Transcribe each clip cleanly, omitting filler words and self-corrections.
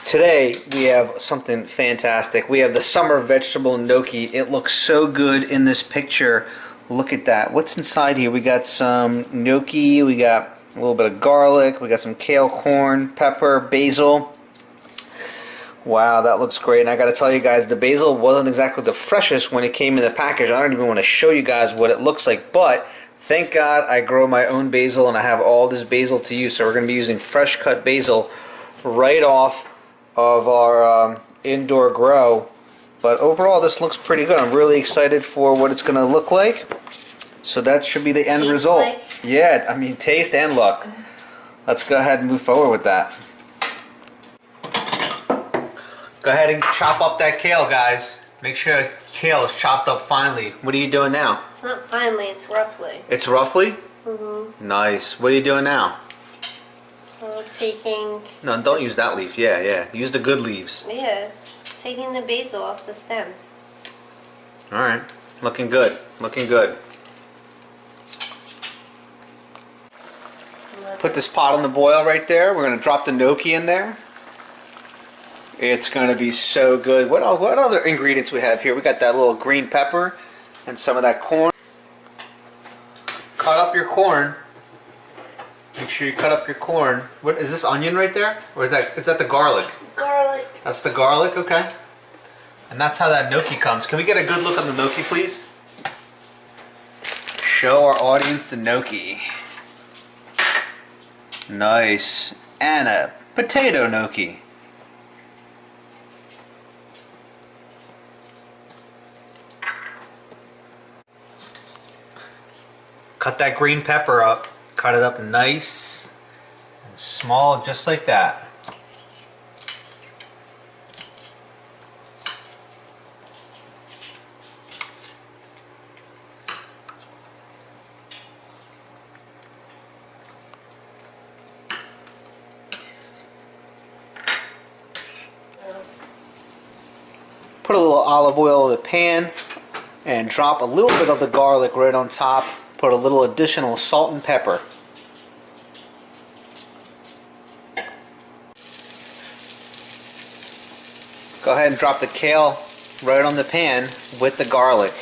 Today we have something fantastic. We have the summer vegetable gnocchi. It looks so good in this picture. Look at that. What's inside here? We got some gnocchi, we got a little bit of garlic, we got some kale, corn, pepper, basil. Wow, that looks great. And I gotta tell you guys, the basil wasn't exactly the freshest when it came in the package. I don't even want to show you guys what it looks like, but thank God I grow my own basil and I have all this basil to use. So we're gonna be using fresh cut basil right off of our indoor grow. But overall this looks pretty good. I'm really excited for what it's gonna look like. So that should be the end result. Yeah, I mean taste and look. Let's go ahead and move forward with that. Go ahead and chop up that kale, guys. Make sure kale is chopped up finely. What are you doing now? It's not finely, it's roughly. It's roughly? Mm-hmm. Nice. What are you doing now? So taking... No, don't use that leaf. Yeah. Use the good leaves. Yeah. Taking the basil off the stems. Alright. Looking good. Looking good. Put this pot on the boil right there. We're going to drop the gnocchi in there. It's going to be so good. What other ingredients we have here? We got that little green pepper and some of that corn. Cut up your corn. Make sure you cut up your corn. What is this, onion right there? Or is that the garlic? Garlic. That's the garlic, okay. And that's how that gnocchi comes. Can we get a good look on the gnocchi, please? Show our audience the gnocchi. Nice. And a potato gnocchi. Cut that green pepper up. Cut it up nice and small, just like that. Put a little olive oil in the pan and drop a little bit of the garlic right on top. Put a little additional salt and pepper. Go ahead and drop the kale right on the pan with the garlic.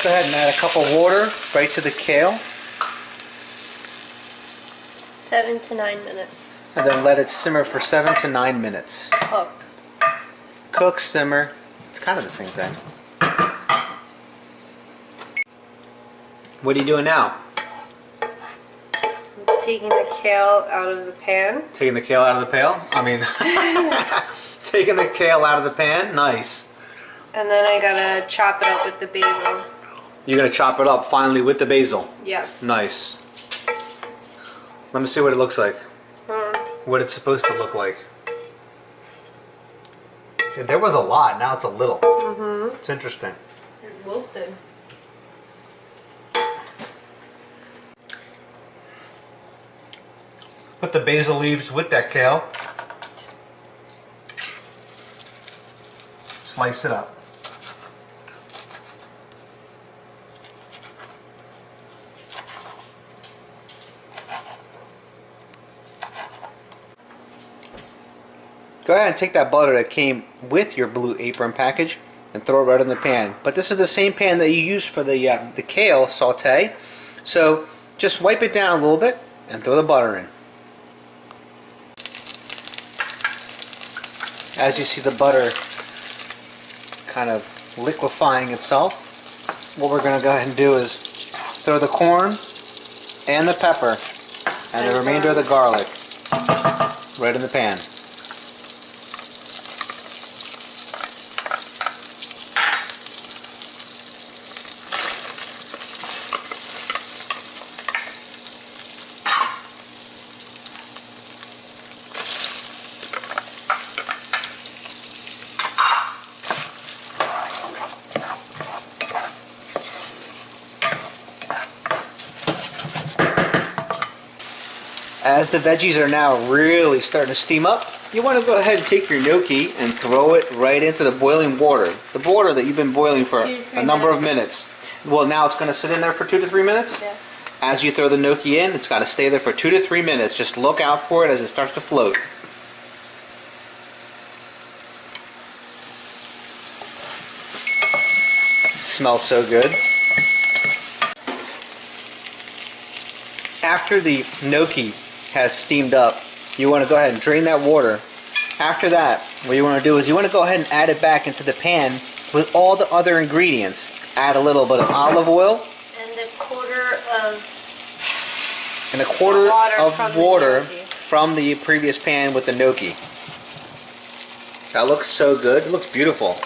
Go ahead and add a cup of water right to the kale. 7 to 9 minutes. And then let it simmer for 7 to 9 minutes. Cook. Cook, simmer. It's kind of the same thing. What are you doing now? I'm taking the kale out of the pan. Taking the kale out of the pail? I mean, taking the kale out of the pan? Nice. And then I gotta chop it up with the basil. You're going to chop it up finally with the basil? Yes. Nice. Let me see what it looks like. What it's supposed to look like. Yeah, there was a lot, now it's a little. Mm-hmm. It's interesting. It wilted. Put the basil leaves with that kale. Slice it up. Go ahead and take that butter that came with your Blue Apron package and throw it right in the pan. But this is the same pan that you used for the kale saute. So just wipe it down a little bit and throw the butter in. As you see the butter kind of liquefying itself, what we're going to go ahead and do is throw the corn and the pepper and the remainder of the garlic right in the pan. As the veggies are now really starting to steam up, you want to go ahead and take your gnocchi and throw it right into the boiling water. The water that you've been boiling for a number of minutes. Well, now it's going to sit in there for 2 to 3 minutes? Yeah. As you throw the gnocchi in, it's got to stay there for 2 to 3 minutes. Just look out for it as it starts to float. Smells so good. After the gnocchi has steamed up, you want to go ahead and drain that water. After that, what you want to do is you want to go ahead and add it back into the pan with all the other ingredients. Add a little bit of olive oil And a quarter of water from the previous pan with the gnocchi. That looks so good. It looks beautiful.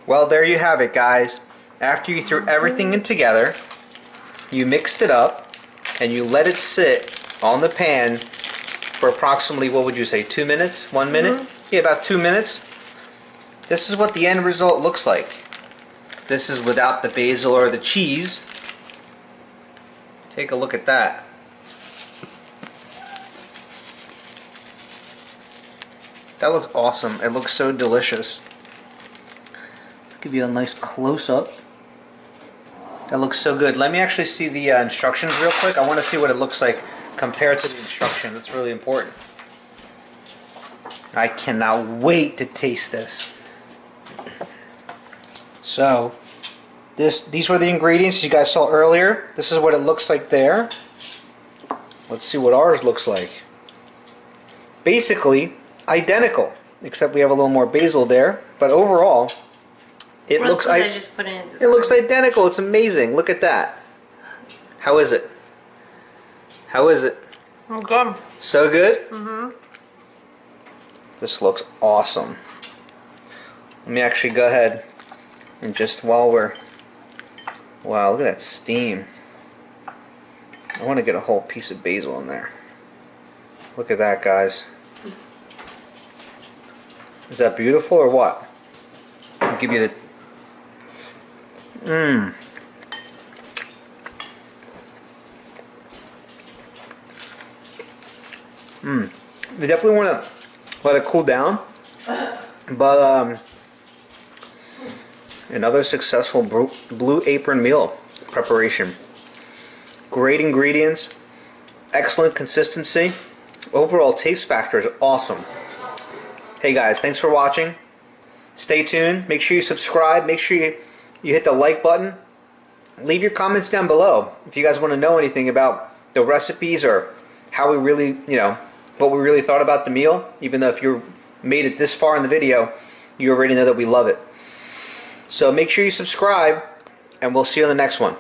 Well, there you have it, guys. After you threw everything in together, you mixed it up, and you let it sit on the pan for approximately, what would you say, 2 minutes? 1 minute? Yeah, about 2 minutes. This is what the end result looks like. This is without the basil or the cheese. Take a look at that. That looks awesome. It looks so delicious. Let's give you a nice close-up. That looks so good. Let me actually see the instructions real quick. I want to see what it looks like compared to the instructions. That's really important. I cannot wait to taste this. So, these were the ingredients you guys saw earlier. This is what it looks like there. Let's see what ours looks like. Basically, identical, except we have a little more basil there. But overall, it looks identical. It's amazing. Look at that. How is it? How is it? Good. So good? This looks awesome. Let me actually go ahead and just wow, look at that steam. I want to get a whole piece of basil in there. Look at that, guys. Is that beautiful or what? I'll give you the... You definitely want to let it cool down. But another successful Blue Apron meal preparation. Great ingredients, excellent consistency. Overall taste factor is awesome. Hey guys, thanks for watching. Stay tuned. Make sure you subscribe. Make sure you hit the like button. Leave your comments down below if you guys want to know anything about the recipes or how we really, what we really thought about the meal. Even though if you made it this far in the video, you already know that we love it. So make sure you subscribe, and we'll see you on the next one.